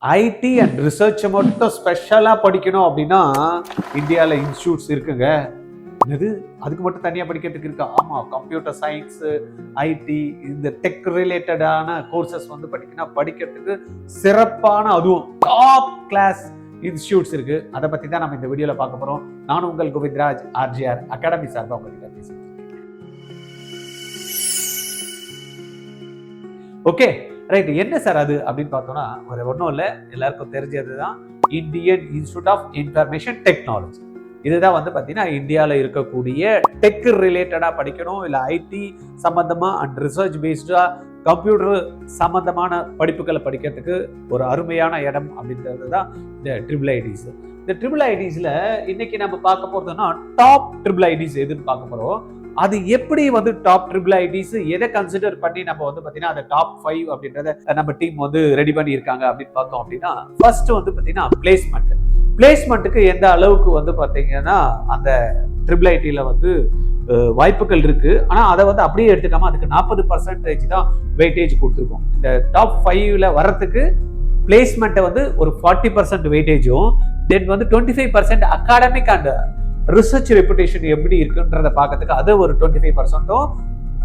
ID and research மட்டும் ஸ்பெஷலா படிக்கணும் அப்படின்னா இந்தியாவில் இன்ஸ்டியூட்ஸ் இருக்குங்க. இது அதுக்கு மட்டும் தனியாக படிக்கிறதுக்கு இருக்கா? ஆமாம், கம்ப்யூட்டர் சயின்ஸ், ஐடி, இந்த டெக் ரிலேட்டடான கோர்சஸ் வந்து படிக்கிறதுக்கு சிறப்பான, அதுவும் டாப் கிளாஸ் இன்ஸ்டியூட்ஸ் இருக்கு. அதை பத்தி தான் நம்ம இந்த வீடியோல பார்க்க போறோம். நான் உங்கள் கோவிந்த்ராஜ், ஆர்ஜிஆர் அகாடமி சார்பாக உங்ககிட்ட பேசுகிறேன். ஓகே ரைட், என்ன சார் அது அப்படின்னு பார்த்தோம்னா, ஒரு ஒன்றும் இல்லை, எல்லாருக்கும் தெரிஞ்சது தான் Indian institute of information technology. இதுதான் வந்து பார்த்தீங்கன்னா இந்தியாவில் இருக்கக்கூடிய டெக் ரிலேட்டடாக படிக்கணும், இல்லை ஐடி சம்பந்தமாக அண்ட் ரிசர்ச் பேஸ்டாக கம்ப்யூட்டர் சம்பந்தமான படிப்புகளை படிக்கிறதுக்கு ஒரு அருமையான இடம் அப்படின்றது தான் இந்த ட்ரிபிள் ஐடிஸ். இந்த ட்ரிபிள் ஐடிஸில் இன்னைக்கு நம்ம பார்க்க போகிறதுனா டாப் ட்ரிபிள் ஐடிஸ் எதுன்னு பார்க்க போகிறோம். அது எப்படி வந்து டாப் ட்ரிபிள் ஐடிஸ் எதை கன்சிடர் பண்ணி நம்ம வந்து பார்த்தீங்கன்னா அந்த டாப் 5 அப்படின்றத நம்ம டீம் வந்து ரெடி பண்ணி இருக்காங்க அப்படின்னு பார்த்தோம் அப்படின்னா, ஃபர்ஸ்ட் வந்து பார்த்தீங்கன்னா பிளேஸ்மெண்ட்டுக்கு எந்த அளவுக்கு வந்து பார்த்தீங்கன்னா அந்த ட்ரிபிள் ஐடியில் வந்து வாய்ப்புகள் இருக்கு. ஆனால் அதை வந்து அப்படியே எடுத்துக்காம அதுக்கு 40% தான் வெயிட்டேஜ் கொடுத்துருக்கோம். இந்த டாப் 5ல வர்றதுக்கு பிளேஸ்மெண்ட்டை வந்து ஒரு 40% வெயிட்டேஜும், தென் வந்து 25% அகாடமிக் அண்ட் ரிசர்ச் ரெப்புடேஷன் எப்படி இருக்குன்றத பார்க்கறதுக்கு அது ஒரு 25%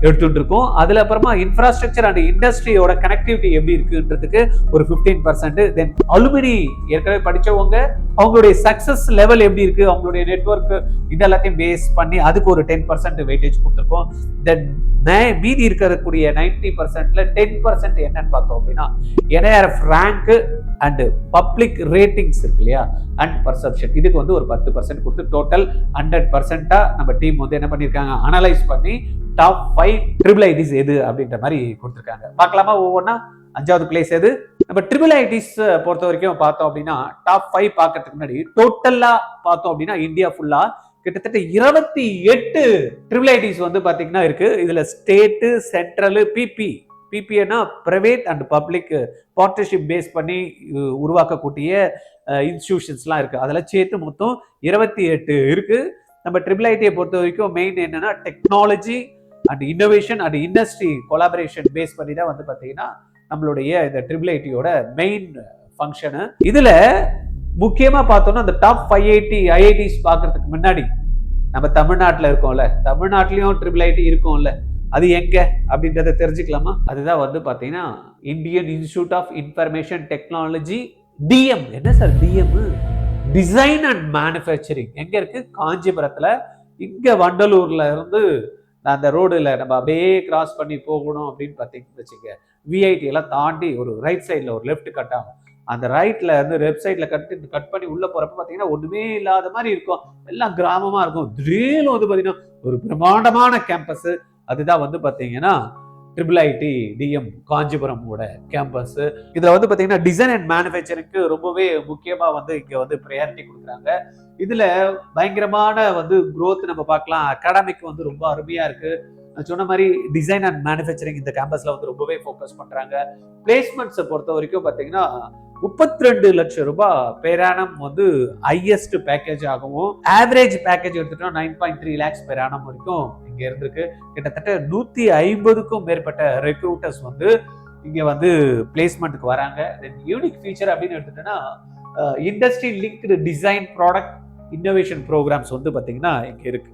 எடுத்துட்டு இருக்கோம். அதுல அப்புறமா இன்ஃப்ராஸ்ட்ரக்சர் அண்ட் இண்டஸ்ட்ரியோட கனெக்டிவிட்டி எப்படி இருக்குன்றதுக்கு ஒரு 15%. தென் அலுமினி ஏற்கனவே படிச்சவங்க அவங்களுடைய சக்சஸ் லெவல் எப்படி இருக்கு, அவங்களுடைய நெட்வொர்க் இதெல்லாத்தையும் பேஸ் பண்ணி அதுக்கு ஒரு 10% வெயிட்டேஜ் கொடுத்துருக்கோம். தென் மீதி இருக்கக்கூடிய 90%ல 10% என்னன்னு பார்த்தோம் அப்படின்னா NIRF rank and public ratings இருக்கு இல்லையா, அண்ட் பர்செப்ஷன், இதுக்கு வந்து ஒரு 10% கொடுத்து டோட்டல் 100% நம்ம டீம் வந்து என்ன பண்ணிருக்காங்க, அனலைஸ் பண்ணி டாப் 5 ட்ரிபிள் ஐடிஸ் எது அப்படின்ற மாதிரி கொடுத்துருக்காங்க. பார்க்கலாமா ஒவ்வொன்னா? 5வது பிளேஸ் எது? நம்ம ட்ரிபிள் ஐடிஸ் பொறுத்த வரைக்கும் பார்த்தோம் அப்படின்னா டாப் 5 பார்க்கறதுக்கு முன்னாடி டோட்டலா பார்த்தோம் அப்படின்னா இந்தியா ஃபுல்லா கிட்டத்தட்ட 28 ட்ரிபிள் ஐடிஸ் வந்து பாத்தீங்கன்னா இருக்கு. இதுல ஸ்டேட், சென்ட்ரல், பிபிஏனா private and public partnership base பண்ணி உருவாக்கக்கூடிய இன்ஸ்டிடியூஷன்ஸ்லாம் இருக்கு. அதெல்லாம் சேர்த்து மொத்தம் 28 இருக்கு. நம்ம ட்ரிபிள் ஐடியை பொறுத்த வரைக்கும் மெயின் என்னன்னா technology and innovation and industry collaboration base பண்ணி தான் வந்து பாத்தீங்கன்னா நம்மளுடைய இந்த ட்ரிபிள் ஐடியோட மெயின் ஃபங்க்ஷனு. இதுல முக்கியமா பார்த்தோம்னா அந்த டாப் 580 ஐஐடிஸ் பார்க்கறதுக்கு முன்னாடி நம்ம தமிழ்நாட்டில் இருக்கோம்ல, தமிழ்நாட்டிலையும் ட்ரிபிள் ஐடி இருக்கும்ல, அது எங்க அப்படின்றத தெரிஞ்சுக்கலாமா? அதுதான் வந்து பாத்தீங்கன்னா Indian institute of information technology, DM. என்ன sir DM? Design and manufacturing. எங்க இருக்கு? காஞ்சிபுரத்துல. இங்க வண்டலூர்ல இருந்து அந்த ரோடுல நம்ம அப்படியே கிராஸ் பண்ணி போகணும் அப்படின்னு பார்த்தீங்கன்னு வச்சுக்க, விஐடி எல்லாம் தாண்டி ஒரு ரைட் சைட்ல ஒரு லெஃப்ட் கட் ஆகும். அந்த ரைட்ல இருந்து லெஃப்ட் சைட்ல கட் பண்ணி உள்ள போறப்ப பாத்தீங்கன்னா ஒண்ணுமே இல்லாத மாதிரி இருக்கும், எல்லாம் கிராமமா இருக்கும். திடீர்னு வந்து பாத்தீங்கன்னா ஒரு பிரம்மாண்டமான கேம்பஸ். அதுதான் வந்து பாத்தீங்கன்னா ட்ரிபிள் ஐடி டிஎம் காஞ்சிபுரமோட கேம்பஸ். இதுல வந்து பாத்தீங்கன்னா டிசைன் அண்ட் மேனுஃபேக்சரிங்க்கு ரொம்பவே முக்கியமா வந்து இங்க வந்து ப்ரையாரிட்டி கொடுக்குறாங்க. இதுல பயங்கரமான வந்து growth நம்ம பார்க்கலாம். அகாடமிக் வந்து ரொம்ப அருமையா இருக்கு. நான் சொன்ன மாதிரி டிசைன் அண்ட் மேனுஃபேக்சரிங் இந்த கேம்பஸ்ல வந்து ரொம்பவே ஃபோக்கஸ் பண்றாங்க. பிளேஸ்மெண்ட்ஸை பொறுத்த வரைக்கும் பாத்தீங்கன்னா 32 லட்சம் ரூபாய் பேரானம் வந்து ஹையஸ்ட் பேக்கேஜ் ஆகவும், ஆவரேஜ் பேக்கேஜ் எடுத்துட்டோம் 9.3 lakhs பேரானம் வரைக்கும் இங்க இருந்திருக்கு. கிட்டத்தட்ட 150க்கும் மேற்பட்ட ரெக்ரூட்டர்ஸ் வந்து இங்க வந்து பிளேஸ்மெண்ட்டுக்கு வராங்க. யூனிக் ஃபீச்சர் அப்படின்னு எடுத்துட்டோம்னா industry linked design product innovation programs வந்து பாத்தீங்கன்னா இங்க இருக்கு.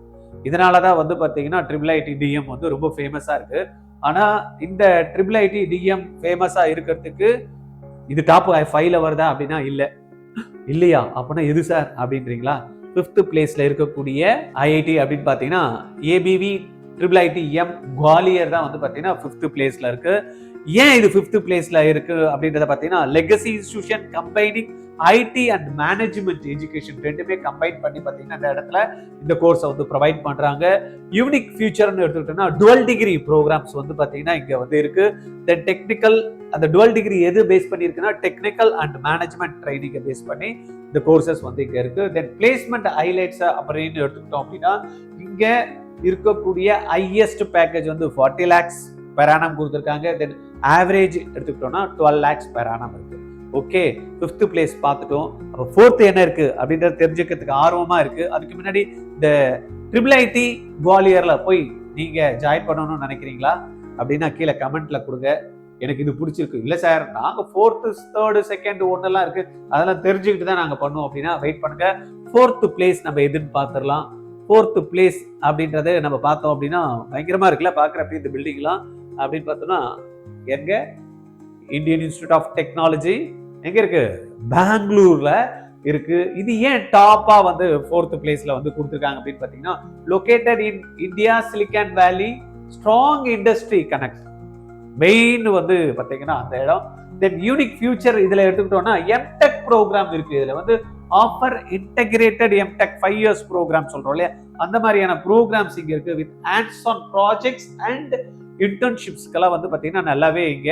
இதனாலதான் வந்து பாத்தீங்கன்னா ட்ரிபிள் ஐடி டிஎம் வந்து ரொம்ப ஃபேமஸா இருக்கு. ஆனா இந்த ட்ரிபிள் ஐடி டிஎம் ஃபேமஸா இருக்கிறதுக்கு இது டாப் 5ல வருதா அப்படின்னா இல்லையா? அப்படின்னா எது சார் அப்படின்றீங்களா? 5th பிளேஸ்ல இருக்கக்கூடிய ஐஐடி அப்படின்னு பாத்தீங்கன்னா ABV triple ID M Gwalior தான் வந்து பாத்தீங்கன்னா 5th பிளேஸ்ல இருக்கு. ஏன் இது 5th பிளேஸ்ல இருக்கு அப்படின்றத பாத்தீங்கன்னா legacy institution combining IT and management education ரெண்டுமே கம்பைன் பண்ணி பாத்தீங்கன்னா இந்த இடத்துல இந்த கோர்ஸை வந்து ப்ரொவைட் பண்றாங்க. யூனிக் ஃபியூச்சர்னு எடுத்துக்கிட்டோம்னா டுவல் டிகிரி ப்ரோக்ராம்ஸ் வந்து பாத்தீங்கன்னா இங்க வந்து இருக்கு. தென் டெக்னிக்கல், அந்த டுவல் டிகிரி எது பேஸ் பண்ணி இருக்குன்னா டெக்னிக்கல் அண்ட் மேனேஜ்மெண்ட் ட்ரைனிங்கை பேஸ் பண்ணி இந்த கோர்சஸ் வந்து இங்க இருக்கு. தென் பிளேஸ்மெண்ட் ஹைலைட்ஸ் அப்படின்னு எடுத்துக்கிட்டோம் அப்படின்னா இங்க இருக்கக்கூடிய ஹையஸ்ட் பேக்கேஜ் வந்து 40 lakhs பெரானம் கொடுத்துருக்காங்க. தென் ஆவரேஜ் எடுத்துக்கிட்டோம்னா 12 lakhs பெரானம் இருக்கு. ஓகே, 5th பிளேஸ் பார்த்துட்டோம். அப்போ 4th என்ன இருக்கு அப்படின்றத தெரிஞ்சுக்கிறதுக்கு ஆர்வமா இருக்கு. அதுக்கு முன்னாடி இந்த ட்ரிபிள் ஐடி குவாலியர்ல போய் நீங்க ஜாயின் பண்ணணும்னு நினைக்கிறீங்களா அப்படின்னா கீழே கமெண்ட்ல கொடுங்க. எனக்கு இது பிடிச்சிருக்கு. இல்லை சார் நாங்கள் 4th 3rd 2nd 1 இருக்கு, அதெல்லாம் தெரிஞ்சுக்கிட்டு தான் நாங்கள் பண்ணுவோம் அப்படின்னா வெயிட் பண்ணுங்க. 4th பிளேஸ் நம்ம எதுன்னு பார்த்துடலாம். 4th பிளேஸ் அப்படின்றத நம்ம பார்த்தோம் அப்படின்னா பயங்கரமா இருக்குல்ல பார்க்குறப்ப இந்த பில்டிங்லாம் அப்படின்னு பார்த்தோம்னா எங்க இந்தியன் இன்ஸ்டிடியூட் ஆஃப் டெக்னாலஜி எங்க இருக்கு? பெங்களூர்ல இருக்கு. இது ஏன் டாப்பா வந்து 4th பிளேஸ்ல வந்து கொடுத்துருக்காங்க அப்படின்னு பாத்தீங்கன்னா லொகேட்டட் இன் இந்தியா சிலிகான் வேலி, ஸ்ட்ராங் இண்டஸ்ட்ரி கனெக்ட் மெயின் வந்து பாத்தீங்கன்னா அந்த இடம். தென் யூனிக் ஃபியூச்சர் இதுல எடுத்துக்கிட்டோம்னா எம்டெக் ப்ரோக்ராம் இருக்கு. இதுல வந்து offer integrated MTech 5 years programme சொல்றோம் இல்லையா, அந்த மாதிரியான ப்ரோக்ராம்ஸ் இங்க இருக்கு. With hands on projects and இன்டர்ன்ஷிப்ஸ்க்கெல்லாம் வந்து பாத்தீங்கன்னா நல்லாவே இங்க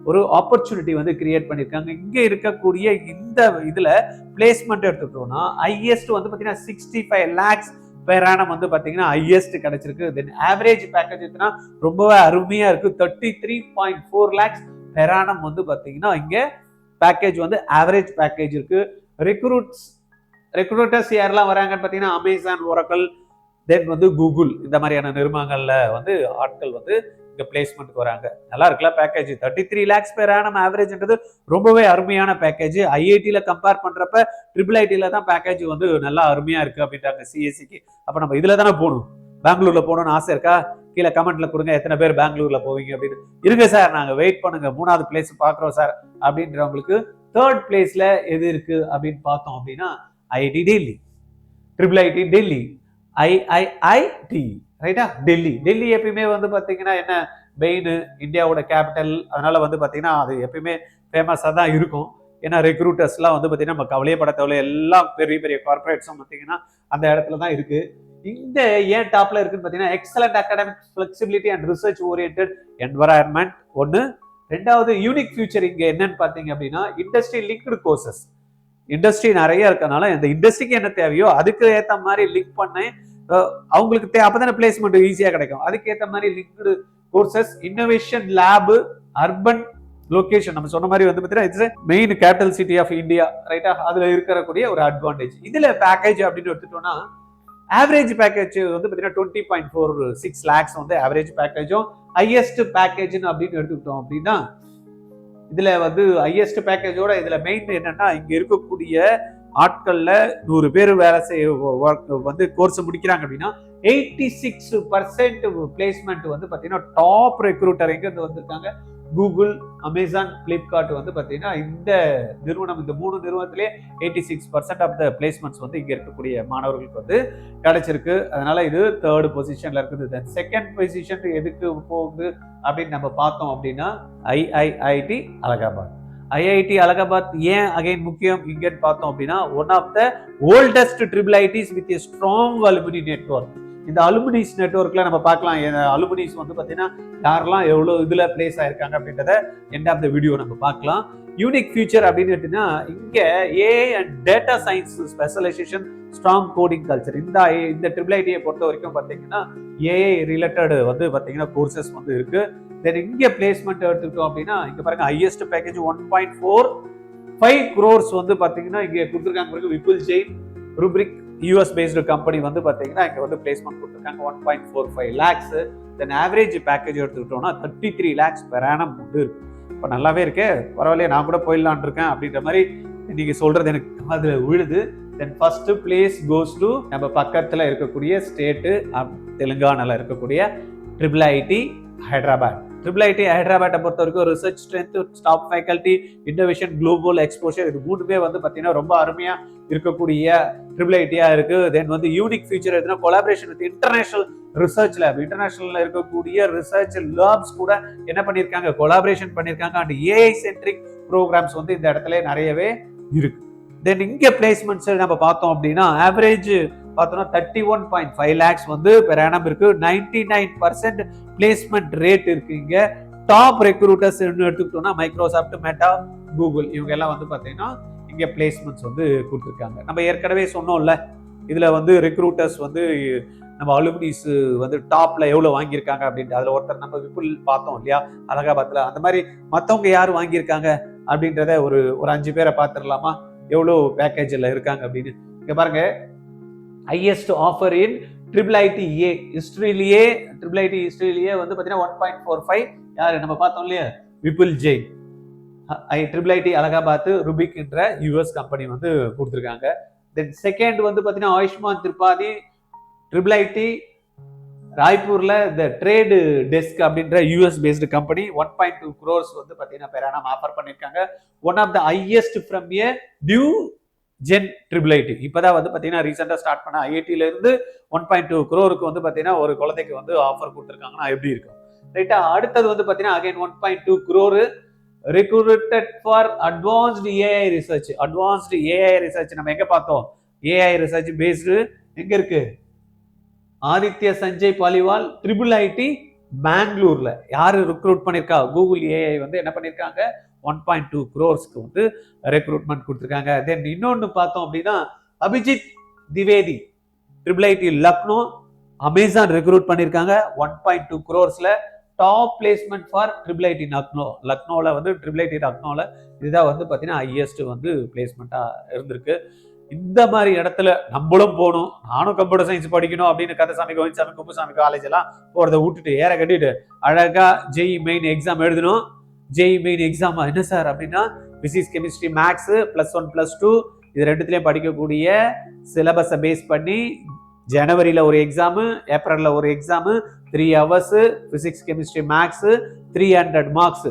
ஒரு ஆப்பர்ச்சுனிட்டி வந்து கிரியேட் பண்ணிருக்காங்க. இங்க இருக்கக்கூடிய இந்த இதுல பிளேஸ்மெண்ட் எடுத்துக்கிட்டோம்னா ஹையஸ்ட் வந்து பாத்தீங்கன்னா 65 lakhs பெர் ஆனம் வந்து பாத்தீங்கன்னா ஹையஸ்ட் கிடைச்சிருக்கு. தென் ஆவரேஜ் பேக்கேஜ் எத்தனா ரொம்பவே அருமையா இருக்கு. 33.4 lakhs பெர் ஆனம் வந்து பாத்தீங்கன்னா இங்க பேக்கேஜ் வந்து ஆவரேஜ் பேக்கேஜ் இருக்கு. ரெக்ரூட்டர்ஸ் யாரெல்லாம் வராங்கன்னு பாத்தீங்கன்னா அமேசான், ஒராக்கிள், தென் வந்து கூகுள் இந்த மாதிரியான நிறுவனங்கள்ல வந்து ஆட்கள் வந்து இங்க பிளேஸ்மெண்ட் வராங்க. நல்லா இருக்குல்ல பேக்கேஜ். 33 lakhs பெர் ஆனம் ஆவரேஜ்ன்றது ரொம்பவே அருமையான பேக்கேஜ். ஐஐடியில கம்பேர் பண்றப்ப IIITல தான் பேக்கேஜ் வந்து நல்லா அருமையா இருக்கு அப்படின்றாங்க சிஎஸ்சிக்கு. அப்ப நம்ம இதுல தானே போகணும். பெங்களூர்ல போகணும்னு ஆசை இருக்கா? கீழே கமெண்ட்ல கொடுங்க எத்தனை பேர் பெங்களூர்ல போவீங்க அப்படின்னு. இருங்க சார் நாங்க வெயிட் பண்ணுங்க 3வது பிளேஸ் பாக்குறோம் சார் அப்படின்றவங்களுக்கு 3rd பிளேஸ்ல எது இருக்கு அப்படின்னு பார்த்தோம் அப்படின்னா IIT Delhi, IIIT Delhi, IIIT ரைட்டா டெல்லி. டெல்லி எப்பயுமே வந்து பாத்தீங்கன்னா என்ன மெயின் இந்தியாவோட கேபிட்டல், அதனால வந்து பாத்தீங்கன்னா அது எப்பயுமே ஃபேமஸா தான் இருக்கும். ஏன்னா ரெக்ரூட்டர்ஸ்லாம் வந்து பாத்தீங்கன்னா நம்ம கவலையப்பட தேவை, எல்லாம் பெரிய பெரிய கார்பரேட்ஸும் பாத்தீங்கன்னா அந்த இடத்துல தான் இருக்கு. இந்த ஏன் டாப்ல இருக்குன்னு பாத்தீங்கன்னா excellent academic flexibility and research oriented environment ஒன்னு. ரெண்டாவது யூனிக் ஃபியூச்சர் இங்க என்னன்னு பாத்தீங்க அப்படின்னா இண்டஸ்ட்ரி லிங்க்டு கோர்சஸ். இண்டஸ்ட்ரி நிறைய இருக்கனால இந்த இண்டஸ்ட்ரிக்கு என்ன தேவையோ அதுக்கு ஏற்ற மாதிரி லிங்க் பண்ண அவங்களுக்கு அப்பதானே பிளேஸ்மெண்ட் ஈஸியா கிடைக்கும். அதுக்கேற்ற மாதிரி linked courses, innovation lab, urban location நம்ம சொன்ன மாதிரி வந்து பார்த்தீங்கன்னா main capital city of India ரைட்டா, அதுல இருக்கக்கூடிய ஒரு அட்வான்டேஜ். இதுல பேக்கேஜ் அப்படின்னு எடுத்துட்டோம்னா ஆவரேஜ் பேக்கேஜ் வந்து பார்த்தீங்கன்னா 20.46 lakhs வந்து ஆவரேஜ் பேக்கேஜும், ஹையஸ்ட் பேக்கேஜ் அப்படின்னு எடுத்துக்கிட்டோம் அப்படின்னா இதுல வந்து ஹையஸ்ட் பேக்கேஜோட இதுல மெயின் என்னன்னா இங்க இருக்கக்கூடிய ஆட்கள்ல 100 பேர் வேலை செய்ய வந்து கோர்ஸ் முடிக்கிறாங்க அப்படின்னா 86% பிளேஸ்மெண்ட் வந்து பாத்தீங்கன்னா டாப் ரெக்ரூட்டர் எங்க இருந்து வந்திருக்காங்க? கூகுள், அமேசான், பிளிப்கார்ட் வந்து பாத்தீங்கன்னா இந்த நிறுவனம், இந்த 3 நிறுவனத்திலே 86% ஆஃப் த பிளேஸ்மெண்ட்ஸ் வந்து இங்க இருக்கக்கூடிய மாணவர்களுக்கு வந்து கிடைச்சிருக்கு. அதனால இது 3rd பொசிஷன்ல இருக்குது. செகண்ட் பொசிஷன் எதுக்கு போகுது அப்படின்னு நம்ம பார்த்தோம் அப்படின்னா ஐஐஐடி அலகாபாத். ஐஐடி அலகாபாத் ஏன் அகைன் முக்கியம் இங்கன்னு பார்த்தோம் அப்படின்னா one of the oldest IIITs வித் a strong alumni network. இந்த அலுமினிஸ் நெட்வொர்க்ல நம்ம பார்க்கலாம். அலுமினிஸ் வந்து பாத்தீங்கன்னா யாரெல்லாம் எவ்வளவு இதுல பிளேஸ் ஆயிருக்காங்க அப்படின்றத எண்ட் ஆஃப் த வீடியோ நம்ம பார்க்கலாம். யூனிக் ஃபியூச்சர் அப்படின்னு எடுத்தீங்கன்னா இங்க AI and data science specialisation, strong coding culture. இந்த IIITயை பொறுத்த வரைக்கும் பாத்தீங்கன்னா ஏஐ ரிலேட்டட் வந்து பாத்தீங்கன்னா கோர்சஸ் வந்து இருக்கு. தென் இங்க பிளேஸ்மெண்ட் எடுத்துக்கிட்டோம் அப்படின்னா இங்க பாருங்க ஹையஸ்ட் பேக்கேஜ் 1.45 crores வந்து பாத்தீங்கன்னா இங்க கொடுத்துருக்காங்க. Vipul Jain, ரூப்ரிக் US based company வந்து பாத்தீங்கன்னா இங்க வந்து பிளேஸ்மெண்ட் கொடுத்துருக்காங்க 1.45 lakhs. தென் ஆவரேஜ் பேக்கேஜ் எடுத்துக்கிட்டோம்னா 33 lakhs பெர் ஆனம் வந்து இருக்கு. இப்போ நல்லாவே இருக்கே, பரவாயில்லையே நான் கூட போயிடலான் இருக்கேன் அப்படின்ற மாதிரி நீங்க சொல்றது எனக்கு அதுல விழுது. தென் ஃபர்ஸ்ட் பிளேஸ் கோஸ் டு நம்ம பக்கத்துல இருக்கக்கூடிய ஸ்டேட் தெலுங்கானால இருக்கக்கூடிய IIIT ஹைதராபாத். IIIT ஹைதராபாத்தை பொறுத்த வரைக்கும் research strength, stop faculty, innovation, global exposure, இது 3மே வந்து பாத்தீங்கன்னா ரொம்ப அருமையா இருக்கக்கூடிய IIITயா இருக்கு. தென் வந்து யூனிக் ஃபியூச்சர் எதுனா collaboration with international research lab. இன்டர்நேஷனல்ல இருக்கக்கூடிய ரிசர்ச் லேப்ஸ் கூட என்ன பண்ணிருக்காங்க? கொலாபரேஷன் பண்ணிருக்காங்க. அண்ட் ஏஐ சென்ட்ரிக் ப்ரோக்ராம்ஸ் வந்து இந்த இடத்துல நிறையவே இருக்கு. தென் இங்க பிளேஸ்மெண்ட்ஸ் நம்ம பார்த்தோம் அப்படின்னா ஆவரேஜ் பார்த்தோம்னா 31.5 lakhs வந்து பெர் ஆனம் இருக்கு. 99% பிளேஸ்மெண்ட் ரேட் இருக்கு. இங்க டாப் ரெக்ரூட்டர்ஸ் எடுத்துக்கிட்டோம்னா மைக்ரோசாஃப்ட், மெட்டா, கூகுள் இவங்க எல்லாம் வந்து பாத்தீங்கன்னா இங்க பிளேஸ்மெண்ட்ஸ் வந்து கொடுத்துருக்காங்க. நம்ம ஏற்கனவே சொன்னோம்ல இதுல வந்து ரெக்ரூட்டர்ஸ் வந்து நம்ம அலுமினிஸ் வந்து டாப்ல எவ்வளவு வாங்கியிருக்காங்க அப்படின்ட்டு. அதுல ஒருத்தர் நம்ம விபுல் பார்த்தோம் இல்லையா அலகாபாத்ல. அந்த மாதிரி மத்தவங்க யாரு வாங்கியிருக்காங்க அப்படின்றத ஒரு 5 பேரை பார்த்துடலாமா எவ்வளவு பேக்கேஜ்ல இருக்காங்க அப்படின்னு. இங்க பாருங்க ஹையஸ்ட் ஆஃபர் இன் IIIT ஹிஸ்டரியிலேயே வந்து பாத்தீங்கன்னா 1.45 யாரு நம்ம பார்த்தோம் இல்லையா விபுல் ஜெயின். IIIT அலகாபாத் ருபிக்ன்ற யூஎஸ் கம்பெனி வந்து கொடுத்துருக்காங்க. தென் செகண்ட் வந்து பார்த்தீங்கன்னா ஆயுஷ்மான் திரிபாதி IIIT ராய்ப்பூர்ல இந்த ட்ரேடு டெஸ்க் அப்படின்ற யூஎஸ் பேஸ்டு கம்பெனி 1.2 crores வந்து பார்த்தீங்கன்னா பெரானம் ஆஃபர் பண்ணியிருக்காங்க. One of the highest from a new gen IIIT. இப்போதான் வந்து பார்த்தீங்கன்னா ரீசெண்டாக ஸ்டார்ட் பண்ண ஐஐடியில இருந்து 1.2 crore வந்து பார்த்தீங்கன்னா ஒரு குழந்தைக்கு வந்து ஆஃபர் கொடுத்துருக்காங்கன்னா எப்படி இருக்கும் ரைட்டா. அடுத்தது வந்து பார்த்தீங்கன்னா again 1.2 crore recruited for advanced AI research. advanced AI research நம்ம எங்க பார்த்தோம்? AI research based எங்க இருக்கு? ஆதித்ய சஞ்சய் பாலிவால் IIIT பெங்களூர்ல யாரு ரெக்ரூட் பண்ணிருக்கா? கூகுள் AI வந்து என்ன பண்ணிருக்காங்க? 1.2 crores வந்து ரெக்ரூட்மெண்ட் கொடுத்துருக்காங்க. தென் இன்னொன்னு பார்த்தோம் அப்படின்னா Abhijit Dwivedi IIIT Lucknow Amazon recruit பண்ணிருக்காங்க 1.2 crores top placement for IIIT லக்னோல வந்து IIIT லக்னோல இதுதான் வந்து பார்த்தீங்கன்னா ஹையஸ்ட் வந்து பிளேஸ்மெண்ட்டாக இருந்திருக்கு. இந்த மாதிரி இடத்துல நம்மளும் போகணும், நானும் கம்ப்யூட்டர் சயின்ஸ் படிக்கணும் அப்படின்னு கந்தசாமி கோவிந்தசாமி குப்புசாமி காலேஜ் எல்லாம் போகிறத விட்டுட்டு ஏற கட்டிட்டு அழகா ஜெய் மெயின் எக்ஸாம் எழுதணும். ஜெய் மெயின் எக்ஸாம் என்ன சார் அப்படின்னா பிசிக்ஸ் கெமிஸ்ட்ரி மேக்ஸ் +1 +2 இது ரெண்டுத்துலேயும் படிக்கக்கூடிய சிலபஸை பேஸ் பண்ணி ஜனவரியில் ஒரு எக்ஸாமு, ஏப்ரலில் ஒரு exam, 3 hours physics chemistry maths 300 marks.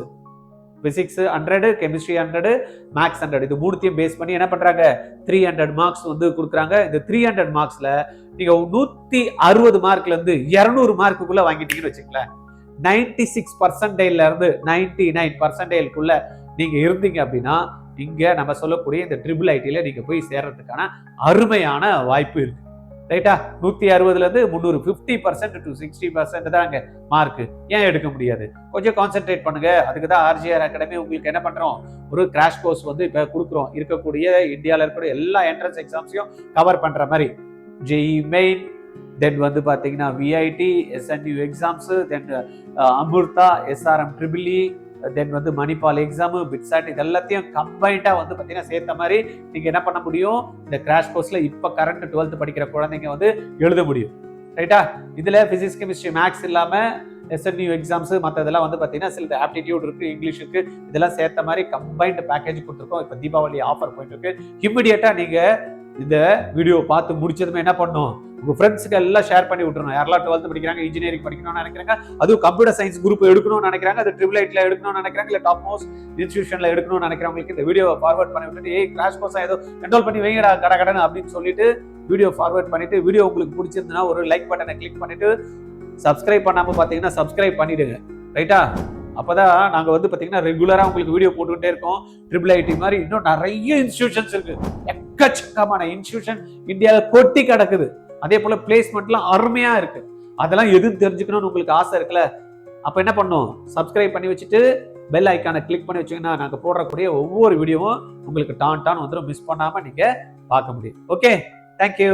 Physics 100, chemistry 100, maths 100 இது மூணுத்தையும் பேஸ் பண்ணி என்ன பண்றாங்க 300 marks வந்து கொடுக்குறாங்க. இந்த 300 marksல நீங்க 160 மார்க்ல இருந்து 200 மார்க்குள்ள வாங்கிட்டீங்கன்னு வச்சுக்கல 96% இருந்து 99% நீங்க இருந்தீங்க அப்படின்னா இங்க நம்ம சொல்லக்கூடிய இந்த IIITல நீங்க போய் சேர்றதுக்கான அருமையான வாய்ப்பு இருக்கு ரைட்டா. 160ல இருந்து 300 50% to 60% தாங்க மார்க். ஏன் எடுக்க முடியாது? கொஞ்சம் கான்சென்ட்ரேட் பண்ணுங்க. அதுக்கு தான் ஆர்ஜிஆர் அகாடமி உங்களுக்கு என்ன பண்றோம், ஒரு கிராஷ் கோர்ஸ் வந்து இப்ப கொடுக்குறோம். இருக்கக்கூடிய இந்தியாவில் இருக்கக்கூடிய எல்லா என்ட்ரன்ஸ் எக்ஸாம்ஸையும் கவர் பண்ற மாதிரி ஜெய் மெயின், தென் வந்து பாத்தீங்கன்னா விஐடி, SNU எக்ஸாம்ஸ், தென் அமிர்தா, SRM EEE, தென் வந்து மணிபால் எக்ஸாமு, பிட்சாட் இது எல்லாத்தையும் கம்பைண்டா வந்து பார்த்தீங்கன்னா சேர்த்த மாதிரி நீங்க என்ன பண்ண முடியும், இந்த கிராஷ் கோர்ஸ்ல இப்ப கரண்ட் 12th படிக்கிற குழந்தைங்க வந்து எழுத முடியும் ரைட்டா. இதுல பிசிக்ஸ் கெமிஸ்ட்ரி மேக்ஸ் இல்லாம SNU எக்ஸாம்ஸ் மற்றதெல்லாம் வந்து பார்த்தீங்கன்னா சில ஆப்டிடியூட் இருக்கு, இங்கிலீஷ் இருக்கு, இதெல்லாம் சேர்த்த மாதிரி கம்பைன்டு பேக்கேஜ் கொடுத்துருக்கோம். இப்போ தீபாவளி ஆஃபர் போயிட்டு இருக்கு. இம்மிடியட்டா நீங்க இந்த வீடியோ பார்த்து முடிச்சதுமே என்ன பண்ணும், உங்க ஃப்ரெண்ட்ஸுக்கு எல்லாம் ஷேர் பண்ணி விட்டுருணும். யாரெல்லாம் 12th படிக்கிறாங்க, இன்ஜினியரிங் படிக்கணும்னு நினைக்கிறாங்க, அதுவும் கம்ப்யூட்டர் சயின்ஸ் குரூப் எடுக்கணும்னு நினைக்கிறாங்க, அது IIITல எடுக்கணும்னு நினைக்கிறாங்க, இல்லை டாப் மோஸ்ட் இன்ஸ்டிடியூஷன்ல எடுக்கணும்னு நினைக்கிறவங்களுக்கு இந்த வீடியோ ஃபார்வர்ட் பண்ணி விட்டுட்டு கிராஷ் கோர்ஸ் ஏதோ என்ரோல் பண்ணி வைங்கடா கடகடன்னு அப்படின்னு சொல்லிட்டு வீடியோ ஃபார்வர்ட் பண்ணிட்டு, வீடியோ உங்களுக்கு பிடிச்சிருந்ததுன்னா ஒரு லைக் பட்டனை கிளிக் பண்ணிட்டு சப்ஸ்கிரைப் பண்ணாம பாத்தீங்கன்னா சப்ஸ்கிரைப் பண்ணிடுங்க ரைட்டா. அப்பதான் நாங்க வந்து பாத்தீங்கன்னா ரெகுலரா உங்களுக்கு வீடியோ போட்டுக்கிட்டே இருக்கோம். IIIT மாதிரி இன்னும் நிறைய இன்ஸ்டிடியூஷன்ஸ் இருக்கு, எக்கச்சக்கமான இன்ஸ்டிடியூஷன் இந்தியாவில் கொட்டி கிடக்குது. அதே போல பிளேஸ்மெண்ட்லாம் அருமையா இருக்கு. அதெல்லாம் எதுவும் தெரிஞ்சுக்கணும்னு உங்களுக்கு ஆசை இருக்குல்ல, அப்ப என்ன பண்ணும், சப்ஸ்கிரைப் பண்ணி வச்சுட்டு பெல் ஐக்கானை கிளிக் பண்ணி வச்சீங்கன்னா நாங்க போடுறக்கூடிய ஒவ்வொரு வீடியோவும் உங்களுக்கு டான் வந்துடும், மிஸ் பண்ணாம நீங்க பார்க்க முடியும். Okay, thank you.